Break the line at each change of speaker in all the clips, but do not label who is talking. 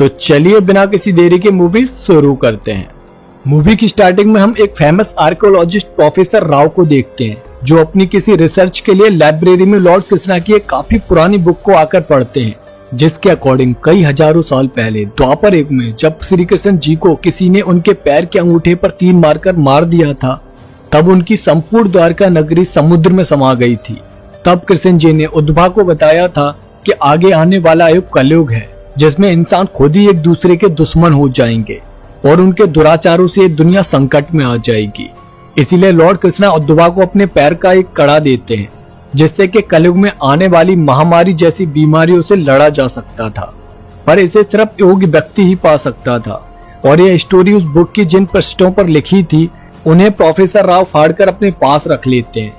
तो चलिए बिना किसी देरी के मूवी शुरू करते हैं। मूवी की स्टार्टिंग में हम एक फेमस आर्कियोलॉजिस्ट प्रोफेसर राव को देखते हैं, जो अपनी किसी रिसर्च के लिए लाइब्रेरी में लॉर्ड कृष्णा की एक काफी पुरानी बुक को आकर पढ़ते हैं, जिसके अकॉर्डिंग कई हजारों साल पहले द्वापर युग में जब श्री कृष्ण जी को किसी ने उनके पैर के अंगूठे पर तीर मारकर मार दिया था, तब उनकी संपूर्ण द्वारका नगरी समुद्र में समा गई थी। तब कृष्ण जी ने उद्धव को बताया था कि आगे आने वाला युग कलयुग है, जिसमें इंसान खुद ही एक दूसरे के दुश्मन हो जाएंगे और उनके दुराचारों से दुनिया संकट में आ जाएगी। इसीलिए लॉर्ड कृष्णा उद्धव को अपने पैर का एक कड़ा देते हैं, जिससे कि कलयुग में आने वाली महामारी जैसी बीमारियों से लड़ा जा सकता था, पर इसे सिर्फ योग्य व्यक्ति ही पा सकता था। और यह स्टोरी उस बुक की जिन पृष्ठों पर लिखी थी उन्हें प्रोफेसर राव फाड़कर अपने पास रख लेते हैं।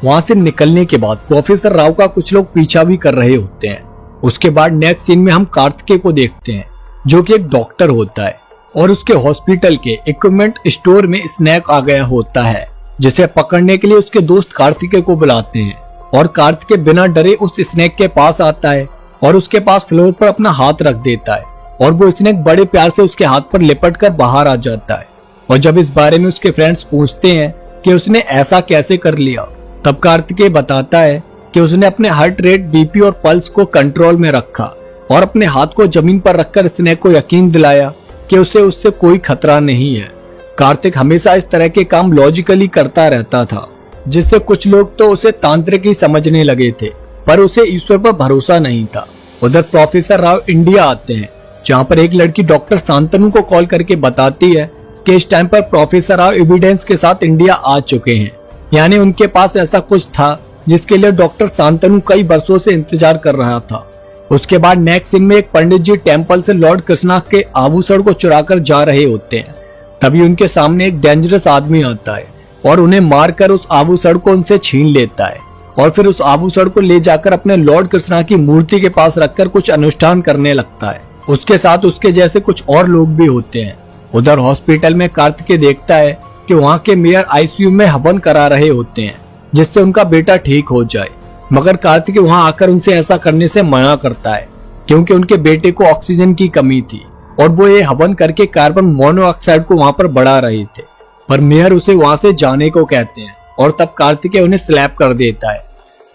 वहां से निकलने के बाद प्रोफेसर राव का कुछ लोग पीछा भी कर रहे होते हैं। उसके बाद नेक्स्ट सीन में हम कार्तिकेय को देखते हैं, जो कि एक डॉक्टर होता है और उसके हॉस्पिटल के इक्विपमेंट स्टोर में स्नेक आ गया होता है, जिसे पकड़ने के लिए उसके दोस्त कार्तिकेय को बुलाते हैं। और कार्तिकेय बिना डरे उस स्नेक के पास आता है और उसके पास फ्लोर पर अपना हाथ रख देता है और वो स्नेक बड़े प्यार से उसके हाथ पर लिपट कर बाहर आ जाता है। और जब इस बारे में उसके फ्रेंड्स पूछते हैं कि उसने ऐसा कैसे कर लिया, तब कार्तिकेय बताता है कि उसने अपने हार्ट रेट, बीपी और पल्स को कंट्रोल में रखा और अपने हाथ को जमीन पर रखकर स्नेक को यकीन दिलाया कि उससे कोई खतरा नहीं है। कार्तिक हमेशा इस तरह के काम लॉजिकली करता रहता था, जिससे कुछ लोग तो उसे तांत्रिक ही समझने लगे थे, पर उसे ईश्वर पर भरोसा नहीं था। उधर प्रोफेसर राव इंडिया आते हैं, जहाँ पर एक लड़की डॉक्टर शांतनु को कॉल करके बताती है कि इस टाइम पर प्रोफेसर राव एविडेंस के साथ इंडिया आ चुके हैं। यानी उनके पास ऐसा कुछ था जिसके लिए डॉक्टर शांतनु कई वर्षों से इंतजार कर रहा था। उसके बाद नेक्स्ट सीन में एक पंडित जी टेम्पल से लॉर्ड कृष्णा के आभूषण को चुराकर जा रहे होते हैं। तभी उनके सामने एक डेंजरस आदमी आता है और उन्हें मारकर उस आभूषण को उनसे छीन लेता है और फिर उस आभूषण को ले जाकर अपने लॉर्ड कृष्णा की मूर्ति के पास रखकर कुछ अनुष्ठान करने लगता है। उसके साथ उसके जैसे कुछ और लोग भी होते हैं। उधर हॉस्पिटल में कार्तिकेय देखता है कि वहाँ के मेयर आईसीयू में हवन करा रहे होते हैं, जिससे उनका बेटा ठीक हो जाए। मगर कार्तिकेय वहाँ आकर उनसे ऐसा करने से मना करता है, क्योंकि उनके बेटे को ऑक्सीजन की कमी थी और वो ये हवन करके कार्बन मोनोऑक्साइड को वहाँ पर बढ़ा रहे थे। पर मेयर उसे वहाँ से जाने को कहते हैं और तब कार्तिकेय उन्हें स्लैप कर देता है,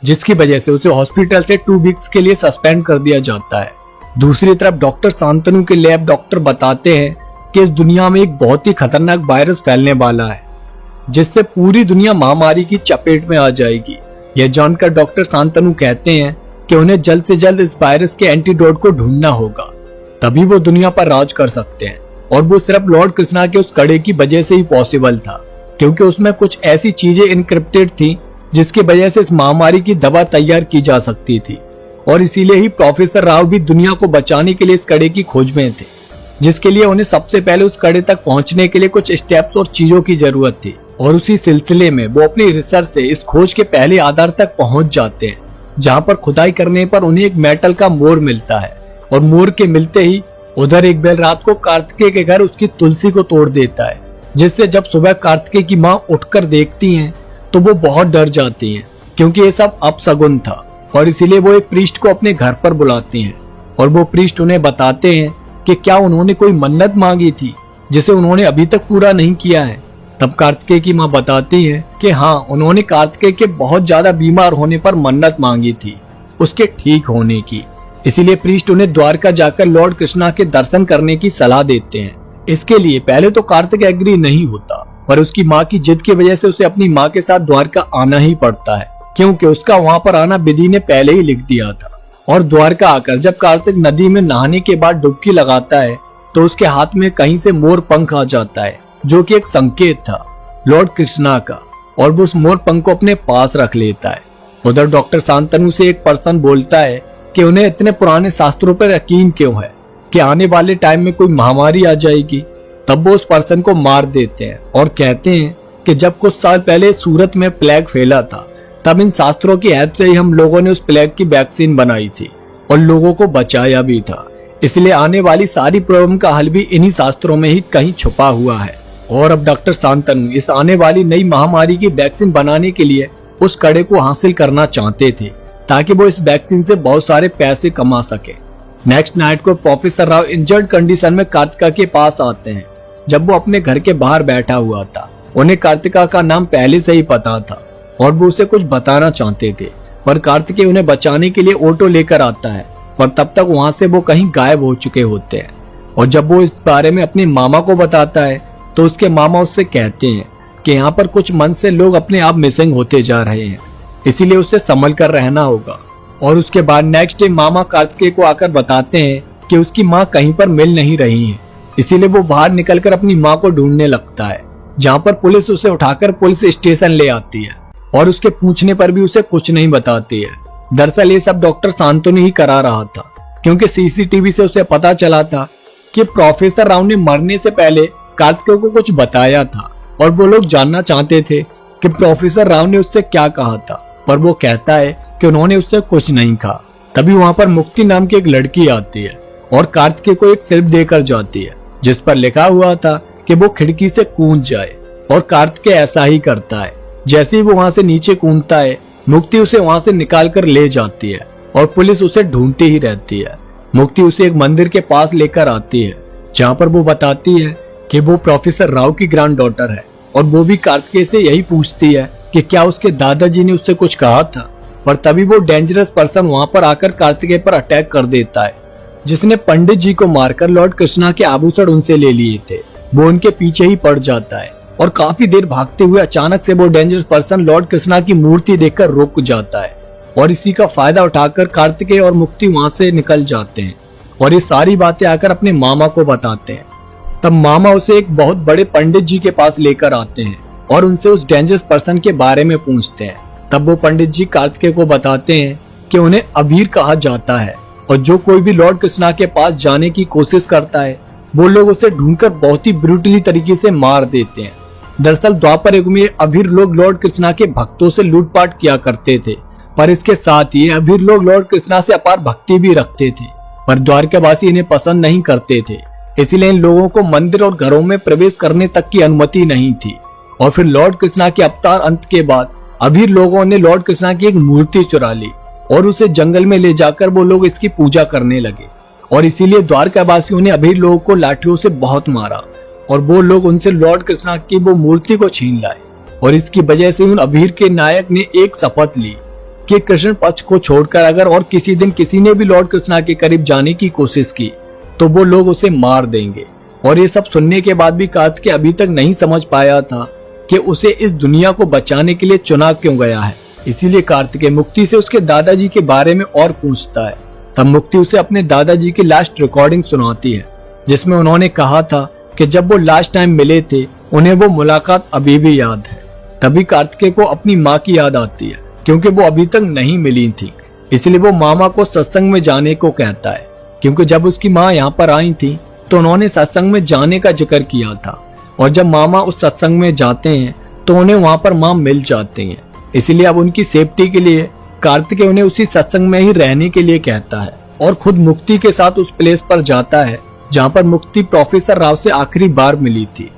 जिसकी वजह से उसे हॉस्पिटल से 2 वीक्स के लिए सस्पेंड कर दिया जाता है। दूसरी तरफ डॉक्टर शांतनु के लैब डॉक्टर बताते हैं कि इस दुनिया में एक बहुत ही खतरनाक वायरस फैलने वाला है, जिससे पूरी दुनिया महामारी की चपेट में आ जाएगी। यह जानकर डॉक्टर शांतनु कहते हैं कि उन्हें जल्द से जल्द इस वायरस के एंटीडोट को ढूंढना होगा, तभी वो दुनिया पर राज कर सकते हैं। और वो सिर्फ लॉर्ड कृष्णा के उस कड़े की वजह से ही पॉसिबल था, क्योंकि उसमें कुछ ऐसी चीजें इनक्रिप्टेड थी जिसकी वजह से इस महामारी की दवा तैयार की जा सकती थी। और इसीलिए ही प्रोफेसर राव भी दुनिया को बचाने के लिए इस कड़े की खोज में थे, जिसके लिए उन्हें सबसे पहले उस कड़े तक पहुंचने के लिए कुछ स्टेप्स और चीजों की जरूरत थी। और उसी सिलसिले में वो अपनी रिसर्च से इस खोज के पहले आधार तक पहुंच जाते हैं, जहां पर खुदाई करने पर उन्हें एक मेटल का मोर मिलता है। और मोर के मिलते ही उधर एक बैल रात को कार्तिकेय के घर उसकी तुलसी को तोड़ देता है, जिससे जब सुबह कार्तिकेय की माँ उठकर देखती हैं तो वो बहुत डर जाती हैं, क्योंकि ये सब अपशगुन था। और इसीलिए वो एक प्रीस्ट को अपने घर पर बुलाती हैं और वो प्रीस्ट उन्हें बताते हैं कि क्या उन्होंने कोई मन्नत मांगी थी जिसे उन्होंने अभी तक पूरा नहीं किया है। तब कार्तिकेय की माँ बताती है कि हाँ, उन्होंने कार्तिकेय के बहुत ज्यादा बीमार होने पर मन्नत मांगी थी, उसके ठीक होने की। इसीलिए प्रीस्ट उन्हें द्वारका जाकर लॉर्ड कृष्णा के दर्शन करने की सलाह देते हैं। इसके लिए पहले तो कार्तिकेय एग्री नहीं होता, पर उसकी माँ की जिद की वजह से उसे अपनी माँ के साथ द्वारका आना ही पड़ता है, क्योंकि उसका वहाँ पर आना विधि ने पहले ही लिख दिया था। और द्वारका आकर जब कार्तिक नदी में नहाने के बाद डुबकी लगाता है तो उसके हाथ में कहीं से मोर पंख आ जाता है, जो कि एक संकेत था लॉर्ड कृष्णा का, और वो उस मोर पंख को अपने पास रख लेता है। उधर डॉक्टर शांतनु से एक पर्सन बोलता है कि उन्हें इतने पुराने शास्त्रों पर यकीन क्यों है कि आने वाले टाइम में कोई महामारी आ जाएगी। तब वो उस पर्सन को मार देते हैं और कहते हैं कि जब कुछ साल पहले सूरत में प्लेग फैला था, तब इन शास्त्रों की हेल्प से ही हम लोगों ने उस प्लेग की वैक्सीन बनाई थी और लोगों को बचाया भी था। इसलिए आने वाली सारी प्रॉब्लम का हल भी इन्हीं शास्त्रों में ही कहीं छुपा हुआ है। और अब डॉक्टर शांतनु इस आने वाली नई महामारी की वैक्सीन बनाने के लिए उस कड़े को हासिल करना चाहते थे, ताकि वो इस वैक्सीन से बहुत सारे पैसे कमा सके। नेक्स्ट नाइट को प्रोफेसर राव इंजर्ड कंडीशन में कार्तिका के पास आते हैं। जब वो अपने घर के बाहर बैठा हुआ था, उन्हें कार्तिका का नाम पहले से ही पता था और वो उसे कुछ बताना चाहते थे, पर कार्तिकेय उन्हें बचाने के लिए ऑटो लेकर आता है, पर तब तक वहां से वो कहीं गायब हो चुके होते हैं। और जब वो इस बारे में अपने मामा को बताता है तो उसके मामा उससे कहते हैं कि यहाँ पर कुछ मन से लोग अपने आप मिसिंग होते जा रहे हैं, इसीलिए उसे संभल कर रहना होगा। और उसके बाद नेक्स्ट डे मामा कार्तिकेय को आकर बताते हैं कि उसकी माँ कहीं पर मिल नहीं रही है, इसीलिए वो बाहर निकलकर अपनी माँ को ढूंढने लगता है, जहाँ पर पुलिस उसे उठाकर पुलिस स्टेशन ले आती है और उसके पूछने पर भी उसे कुछ नहीं बताती है। दरअसल ये सब डॉक्टर शांतनु ही करा रहा था, क्योंकि सीसीटीवी से उसे पता चला था कि प्रोफेसर राव ने मरने से पहले कार्तिकेय को कुछ बताया था और वो लोग जानना चाहते थे कि प्रोफेसर राव ने उससे क्या कहा था, पर वो कहता है कि उन्होंने उससे कुछ नहीं कहा। तभी वहां पर मुक्ति नाम की एक लड़की आती है और कार्तिकेय को एक स्लिप देकर जाती है, जिस पर लिखा हुआ था कि वो खिड़की से कूद जाए, और कार्तिकेय ऐसा ही करता है। जैसे ही वो वहां से नीचे कूदता है, मुक्ति उसे वहां से निकाल कर ले जाती है और पुलिस उसे ढूंढती ही रहती है। मुक्ति उसे एक मंदिर के पास लेकर आती है, जहाँ पर वो बताती है कि वो प्रोफेसर राव की ग्रैंड डॉटर है, और वो भी कार्तिकेय से यही पूछती है कि क्या उसके दादाजी ने उससे कुछ कहा था। पर तभी वो डेंजरस पर्सन वहां पर आकर कार्तिकेय पर अटैक कर देता है, जिसने पंडित जी को मारकर लॉर्ड कृष्णा के आभूषण उनसे ले लिए थे। वो उनके पीछे ही पड़ जाता है और काफी देर भागते हुए अचानक से वो डेंजरस पर्सन लॉर्ड कृष्णा की मूर्ति देखकर रुक जाता है, और इसी का फायदा उठाकर कार्तिकेय और मुक्ति वहां से निकल जाते हैं और ये सारी बातें आकर अपने मामा को बताते हैं। तब मामा उसे एक बहुत बड़े पंडित जी के पास लेकर आते हैं और उनसे उस डेंजरस पर्सन के बारे में पूछते हैं। तब वो पंडित जी कार्तिकेय को बताते हैं कि उन्हें अबीर कहा जाता है, और जो कोई भी लॉर्ड कृष्णा के पास जाने की कोशिश करता है, वो लोग उसे ढूंढकर बहुत ही ब्रूटली तरीके से मार देते हैं। दरअसल द्वापर युग में अबीर लोग लॉर्ड कृष्णा के भक्तों से लूटपाट किया करते थे, पर इसके साथ ही अबीर लोग लॉर्ड कृष्णा से अपार भक्ति भी रखते थे, पर द्वारकावासी इन्हें पसंद नहीं करते थे, इसलिए इन लोगों को मंदिर और घरों में प्रवेश करने तक की अनुमति नहीं थी। और फिर लॉर्ड कृष्णा के अवतार अंत के बाद अबीर लोगों ने लॉर्ड कृष्णा की एक मूर्ति चुरा ली और उसे जंगल में ले जाकर वो लोग इसकी पूजा करने लगे, और इसीलिए द्वारकावासियों ने अबीर लोगों को लाठियों से बहुत मारा और वो लोग उनसे लॉर्ड कृष्णा की वो मूर्ति को छीन लाए। और इसकी वजह से उन अबीर के नायक ने एक शपथ ली कि कृष्ण पक्ष को छोड़कर अगर और किसी दिन किसी ने भी लॉर्ड कृष्णा के करीब जाने की कोशिश की तो वो लोग उसे मार देंगे। और ये सब सुनने के बाद भी कार्तिकेय अभी तक नहीं समझ पाया था कि उसे इस दुनिया को बचाने के लिए चुना क्यों गया है। इसीलिए कार्तिकेय मुक्ति से उसके दादाजी के बारे में और पूछता है। तब मुक्ति उसे अपने दादाजी की लास्ट रिकॉर्डिंग सुनाती है, जिसमें उन्होंने कहा था कि जब वो लास्ट टाइम मिले थे उन्हें वो मुलाकात अभी भी याद है। तभी कार्तिकेय को अपनी माँ की याद आती है, क्योंकि वो अभी तक नहीं मिली थी, इसलिए वो मामा को सत्संग में जाने को कहता है, क्योंकि जब उसकी माँ यहाँ पर आई थी तो उन्होंने सत्संग में जाने का जिक्र किया था, और जब मामा उस सत्संग में जाते हैं तो उन्हें वहां पर माँ मिल जाते हैं। इसलिए अब उनकी सेफ्टी के लिए कार्तिकेय उन्हें उसी सत्संग में ही रहने के लिए कहता है और खुद मुक्ति के साथ उस प्लेस पर जाता है जहाँ पर मुक्ति प्रोफेसर राव से आखिरी बार मिली थी।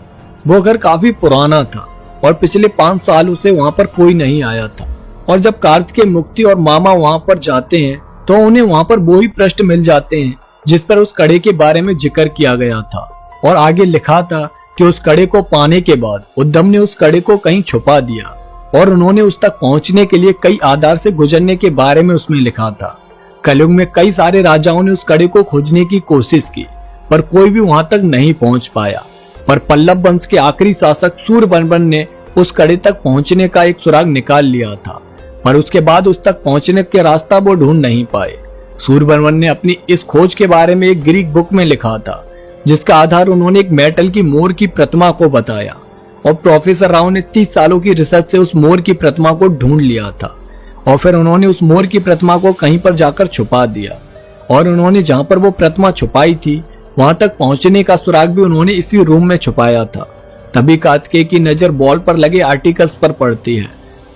वो घर काफी पुराना था और पिछले 5 साल से वहाँ पर कोई नहीं आया था, और जब कार्तिकेय, मुक्ति और मामा वहाँ पर जाते हैं तो उन्हें वहाँ पर वो ही पृष्ठ मिल जाते हैं जिस पर उस कड़े के बारे में जिक्र किया गया था, और आगे लिखा था कि उस कड़े को पाने के बाद उद्धम ने उस कड़े को कहीं छुपा दिया, और उन्होंने उस तक पहुंचने के लिए कई आधार से गुजरने के बारे में उसमें लिखा था। कलयुग में कई सारे राजाओं ने उस कड़े को खोजने की कोशिश की, पर कोई भी वहां तक नहीं पहुंच पाया। पर पल्लव वंश के आखिरी शासक सूरवर्मन ने उस कड़े तक पहुंचने का एक सुराग निकाल लिया था, पर उसके बाद उस तक पहुंचने के रास्ता वो ढूंढ नहीं पाए। सूरवर्मन ने अपनी इस खोज के बारे में एक ग्रीक बुक में लिखा था, जिसका आधार उन्होंने एक मेटल की मोर की प्रतिमा को बताया, और प्रोफेसर राव ने 30 सालों की रिसर्च से उस मोर की प्रतिमा को ढूंढ लिया था, और फिर उन्होंने उस मोर की प्रतिमा को कहीं पर जाकर छुपा दिया, और उन्होंने जहां पर वो प्रतिमा छुपाई थी वहां तक पहुंचने का सुराग भी उन्होंने इसी रूम में छुपाया था। तभी कार्तिकेय की नजर बॉल पर लगे आर्टिकल्स पर पड़ती है,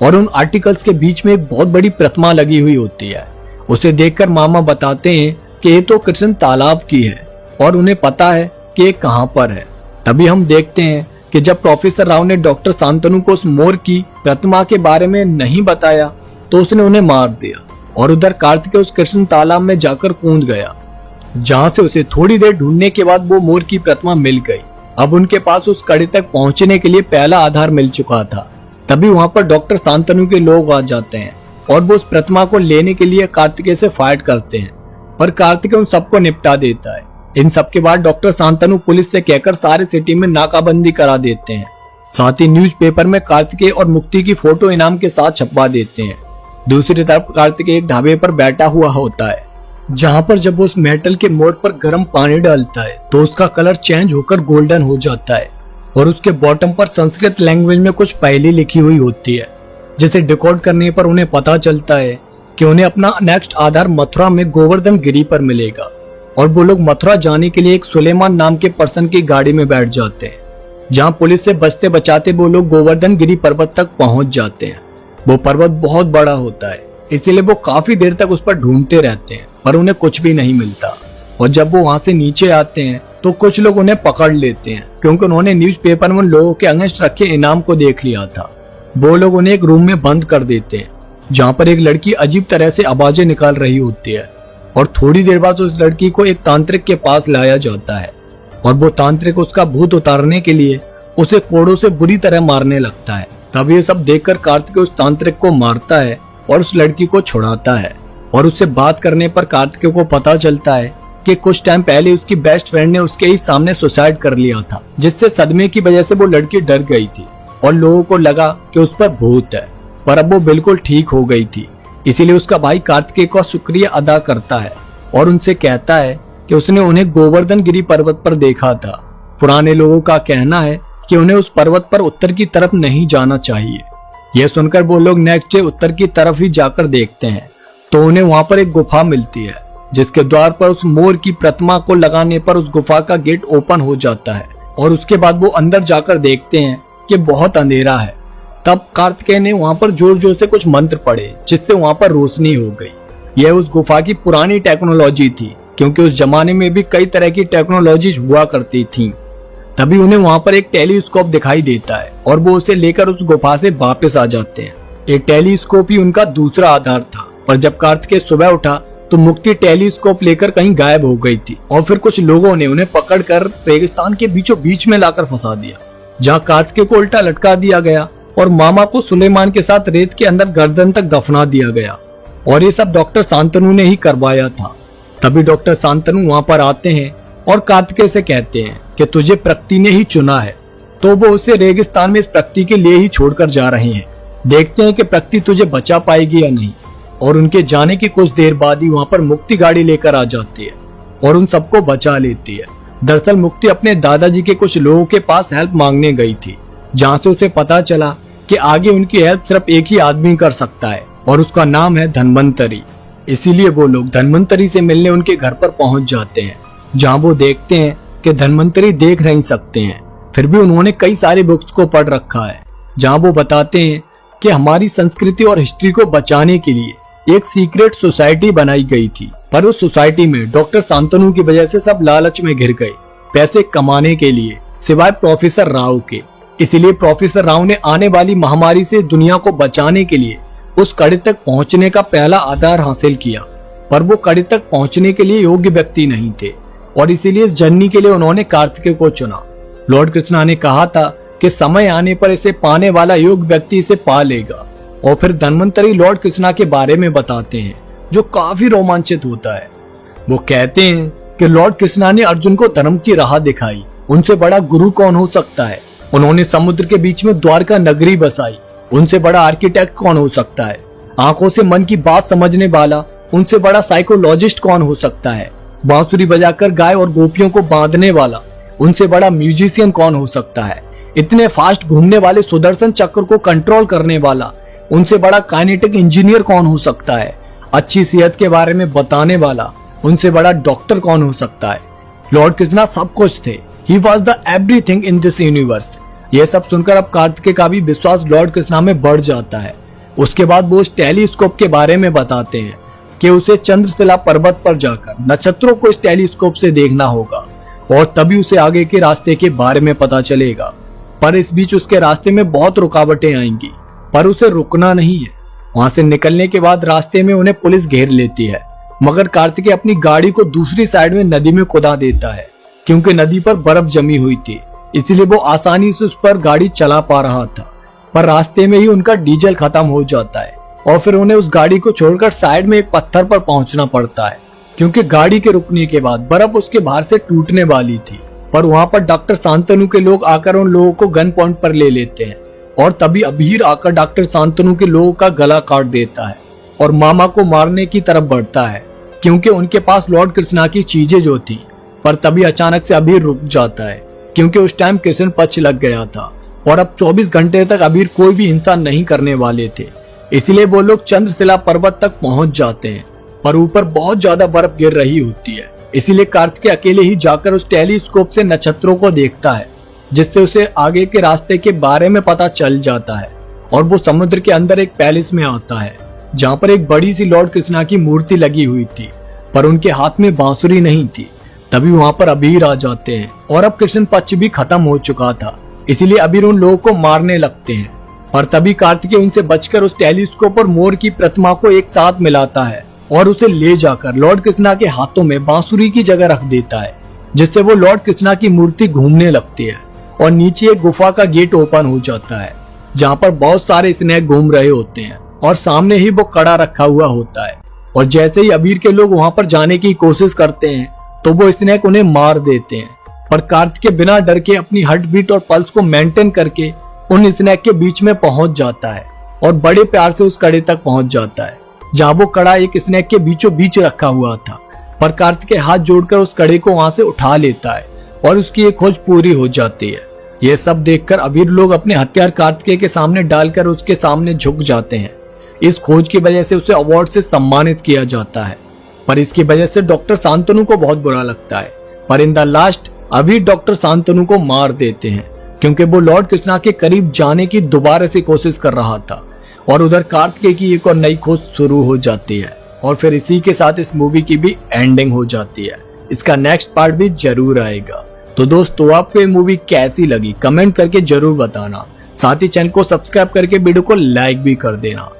और उन आर्टिकल्स के बीच में एक बहुत बड़ी प्रतिमा लगी हुई होती है। उसे देखकर मामा बताते हैं कि ये तो कृष्ण तालाब की है, और उन्हें पता है कि ये कहां पर है। तभी हम देखते हैं कि जब प्रोफेसर राव ने डॉक्टर शांतनु को उस मोर की प्रतिमा के बारे में नहीं बताया तो उसने उन्हें मार दिया, और उधर कार्तिकेय उस कृष्ण तालाब में जाकर कूद गया। जहाँ से उसे थोड़ी देर ढूंढने के बाद वो मोर की प्रतिमा मिल गई। अब उनके पास उस कड़ी तक पहुंचने के लिए पहला आधार मिल चुका था। तभी वहाँ पर डॉक्टर शांतनु के लोग आ जाते हैं और वो उस प्रतिमा को लेने के लिए कार्तिकेय से फाइट करते हैं और कार्तिकेय उन सबको निपटा देता है। इन सब के बाद डॉक्टर शांतनु पुलिस से कहकर सारे सिटी में नाकाबंदी करा देते हैं। साथ ही न्यूज़पेपर में कार्तिकेय और मुक्ति की फोटो इनाम के साथ छपवा देते हैं। दूसरी तरफ कार्तिकेय एक ढाबे पर बैठा हुआ होता है, जहाँ पर जब वो उस मेटल के मोड़ पर गर्म पानी डालता है तो उसका कलर चेंज होकर गोल्डन हो जाता है और उसके बॉटम पर संस्कृत लैंग्वेज में कुछ पहेली लिखी हुई होती है, जिसे डिकोड करने पर उन्हें पता चलता है कि उन्हें अपना नेक्स्ट आधार मथुरा में गोवर्धन गिरी पर मिलेगा। और वो लोग मथुरा जाने के लिए एक सुलेमान नाम के पर्सन की गाड़ी में बैठ जाते हैं, जहाँ पुलिस से बचते बचाते वो लोग गोवर्धन गिरी पर्वत तक पहुंच जाते हैं। वो पर्वत बहुत बड़ा होता है, इसीलिए वो काफी देर तक उस पर ढूंढते रहते हैं, पर उन्हें कुछ भी नहीं मिलता। और जब वो वहां से नीचे आते हैं तो कुछ लोग उन्हें पकड़ लेते हैं, क्योंकि उन्होंने न्यूज़पेपर में लोगों के अगेंस्ट रखे इनाम को देख लिया था। वो लोग उन्हें एक रूम में बंद कर देते हैं, जहाँ पर एक लड़की अजीब तरह से आवाजें निकाल रही होती है। और थोड़ी देर बाद उस लड़की को एक तांत्रिक के पास लाया जाता है और वो तांत्रिक उसका भूत उतारने के लिए उसे कोड़ों से बुरी तरह मारने लगता है। तब ये सब देखकर कार्तिकेय उस तांत्रिक को मारता है और उस लड़की को छुड़ाता है। और उससे बात करने पर कार्तिकेय को पता चलता है कि कुछ टाइम पहले उसकी बेस्ट फ्रेंड ने उसके ही सामने सुसाइड कर लिया था, जिससे सदमे की वजह से वो लड़की डर गई थी और लोगों को लगा कि उस पर भूत है, पर अब वो बिल्कुल ठीक हो गई थी। इसीलिए उसका भाई कार्तिकेय का शुक्रिया अदा करता है और उनसे कहता है कि उसने उन्हें गोवर्धन गिरी पर्वत पर देखा था। पुराने लोगों का कहना है कि उन्हें उस पर्वत पर उत्तर की तरफ नहीं जाना चाहिए। यह सुनकर वो लोग नेक्स्ट डे उत्तर की तरफ ही जाकर देखते हैं तो उन्हें वहां पर एक गुफा मिलती है, जिसके द्वार पर उस मोर की प्रतिमा को लगाने पर उस गुफा का गेट ओपन हो जाता है। और उसके बाद वो अंदर जाकर देखते हैं कि बहुत अंधेरा है। तब कार्तिकेय ने वहां पर जोर जोर से कुछ मंत्र पढ़े, जिससे वहां पर रोशनी हो गई। यह उस गुफा की पुरानी टेक्नोलॉजी थी, क्योंकि उस जमाने में भी कई तरह की टेक्नोलॉजी हुआ करती थी। तभी उन्हें वहां पर एक टेलीस्कोप दिखाई देता है और वो उसे लेकर उस गुफा से वापस आ जाते हैं। ये टेलीस्कोप ही उनका दूसरा आधार था। पर जब कार्तिकेय सुबह उठा तो मुक्ति टेलीस्कोप लेकर कहीं गायब हो गई थी और फिर कुछ लोगों ने उन्हें पकड़कर रेगिस्तान के बीचों बीच में लाकर फंसा दिया, जहाँ कार्तिकेय को उल्टा लटका दिया गया और मामा को सुलेमान के साथ रेत के अंदर गर्दन तक दफना दिया गया। और ये सब डॉक्टर शांतनु ने ही करवाया था। तभी डॉक्टर शांतनु वहां पर आते हैं और कार्तिकेय से कहते हैं कि तुझे प्रकृति ने ही चुना है, तो वो उसे रेगिस्तान में इस प्रकृति के लिए ही छोड़कर जा रहे हैं। देखते हैं कि प्रकृति तुझे बचा पाएगी या नहीं। और उनके जाने की कुछ देर बाद ही वहां पर मुक्ति गाड़ी लेकर आ जाती है और उन सबको बचा लेती है। दरअसल मुक्ति अपने दादाजी के कुछ लोगों के पास हेल्प मांगने गई थी, जहाँ से उसे पता चला कि आगे उनकी हेल्प सिर्फ एक ही आदमी कर सकता है और उसका नाम है धन्वंतरी। इसीलिए वो लोग धन्वंतरी से मिलने उनके घर पर पहुंच जाते हैं, जहाँ वो देखते हैं कि धन्वंतरी देख नहीं सकते हैं, फिर भी उन्होंने कई सारे बुक्स को पढ़ रखा है, जहाँ वो बताते हैं कि हमारी संस्कृति और हिस्ट्री को बचाने के लिए एक सीक्रेट सोसाइटी बनाई गई थी। पर उस सोसाइटी में डॉक्टर शांतनु की वजह से सब लालच में घिर गए, पैसे कमाने के लिए, सिवाय प्रोफेसर राव के। इसलिए प्रोफेसर राव ने आने वाली महामारी से दुनिया को बचाने के लिए उस कड़ी तक पहुंचने का पहला आधार हासिल किया, पर वो कड़ी तक पहुंचने के लिए योग्य व्यक्ति नहीं थे और इसीलिए इस जर्नी के लिए उन्होंने कार्तिकेय को चुना। लॉर्ड कृष्णा ने कहा था कि समय आने पर इसे पाने वाला योग्य व्यक्ति इसे पा लेगा। और फिर धन्वंतरी लॉर्ड कृष्णा के बारे में बताते हैं, जो काफी रोमांचित होता है। वो कहते हैं कि लॉर्ड कृष्णा ने अर्जुन को धर्म की राह दिखाई, उनसे बड़ा गुरु कौन हो सकता है। उन्होंने समुद्र के बीच में द्वारका नगरी बसाई, उनसे बड़ा आर्किटेक्ट कौन हो सकता है। आंखों से मन की बात समझने वाला, उनसे बड़ा साइकोलॉजिस्ट कौन हो सकता है। बांसुरी बजाकर गाय और गोपियों को बांधने वाला, उनसे बड़ा म्यूजिशियन कौन हो सकता है। इतने फास्ट घूमने वाले सुदर्शन चक्र को कंट्रोल करने वाला, उनसे बड़ा काइनेटिक इंजीनियर कौन हो सकता है। अच्छी सेहत के बारे में बताने वाला, उनसे बड़ा डॉक्टर कौन हो सकता है। लॉर्ड कृष्णा सब कुछ थे। He was the everything in this universe. यह सब सुनकर अब कार्तिकेय का भी विश्वास लॉर्ड कृष्णा में बढ़ जाता है। उसके बाद वो उस टेलीस्कोप के बारे में बताते हैं कि उसे चंद्रशिला पर्वत पर जाकर नक्षत्रों को इस टेलीस्कोप से देखना होगा और तभी उसे आगे के रास्ते के बारे में पता चलेगा। पर इस बीच उसके रास्ते में बहुत रुकावटें आएंगी, पर उसे रुकना नहीं है। वहां से निकलने के बाद रास्ते में उन्हें पुलिस घेर लेती है, मगर कार्तिकेय अपनी गाड़ी को दूसरी साइड में नदी में कुदा देता है क्योंकि नदी पर बर्फ जमी हुई थी, इसलिए वो आसानी से उस पर गाड़ी चला पा रहा था। पर रास्ते में ही उनका डीजल खत्म हो जाता है और फिर उन्हें उस गाड़ी को छोड़कर साइड में एक पत्थर पर पहुंचना पड़ता है क्योंकि गाड़ी के रुकने के बाद बर्फ उसके बाहर से टूटने वाली थी। पर वहां पर डॉक्टर शांतनु के लोग आकर उन लोगों को गन पॉइंट पर ले लेते हैं और तभी अबीर आकर डॉक्टर शांतनु के लोगों का गला काट देता है और मामा को मारने की तरफ बढ़ता है क्योंकि उनके पास लॉर्ड कृष्णा की चीजें जो थी। पर तभी अचानक से अबीर रुक जाता है क्योंकि उस टाइम कृष्ण पक्ष लग गया था और अब 24 घंटे तक अबीर कोई भी हिंसा नहीं करने वाले थे। इसलिए वो लोग चंद्रशिला पर्वत तक पहुंच जाते हैं, पर ऊपर बहुत ज्यादा बर्फ गिर रही होती है। इसीलिए कार्तिकेय अकेले ही जाकर उस टेलीस्कोप से नक्षत्रों को देखता है, जिससे उसे आगे के रास्ते के बारे में पता चल जाता है और वो समुद्र के अंदर एक पैलेस में आता है जहाँ पर एक बड़ी सी लॉर्ड कृष्णा की मूर्ति लगी हुई थी, पर उनके हाथ में बांसुरी नहीं थी। तभी वहां पर अबीर आ जाते हैं और अब कृष्ण पक्ष भी खत्म हो चुका था, इसीलिए अबीर उन लोगों को मारने लगते हैं। पर तभी कार्तिकेय उनसे बचकर उस टेलीस्कोप और मोर की प्रतिमा को एक साथ मिलाता है और उसे ले जाकर लॉर्ड कृष्णा के हाथों में बांसुरी की जगह रख देता है, जिससे वो लॉर्ड कृष्णा की मूर्ति घूमने लगती है और नीचे एक गुफा का गेट ओपन हो जाता है जहाँ पर बहुत सारे स्नेक घूम रहे होते हैं और सामने ही वो कड़ा रखा हुआ होता है। और जैसे ही अबीर के लोग वहां पर जाने की कोशिश करते हैं तो वो स्नेक उन्हें मार देते हैं। पर कार्तिकेय बिना डर के अपनी हार्ट बीट और पल्स को मेंटेन करके उन स्नेक के बीच में पहुंच जाता है और बड़े प्यार से उस कड़े तक पहुंच जाता है जहाँ वो कड़ा एक स्नेक के बीचों बीच रखा हुआ था। पर कार्तिकेय हाथ जोड़कर उस कड़े को वहां से उठा लेता है और उसकी एक खोज पूरी हो जाती है। ये सब देखकर अबीर लोग अपने हथियार कार्तिकेय के सामने डालकर उसके सामने झुक जाते हैं। इस खोज की वजह से उसे अवार्ड से सम्मानित किया जाता है, पर इसकी वजह से डॉक्टर शांतनु को बहुत बुरा लगता है। पर इन द लास्ट अबीर डॉक्टर शांतनु को मार देते हैं क्योंकि वो लॉर्ड कृष्णा के करीब जाने की दोबारा से कोशिश कर रहा था और उधर कार्तिकेय की एक और नई खोज शुरू हो जाती है। और फिर इसी के साथ इस मूवी की भी एंडिंग हो जाती है। इसका नेक्स्ट पार्ट भी जरूर आएगा। तो दोस्तों, आपको ये मूवी कैसी लगी कमेंट करके जरूर बताना। साथ ही चैनल को सब्सक्राइब करके वीडियो को लाइक भी कर देना।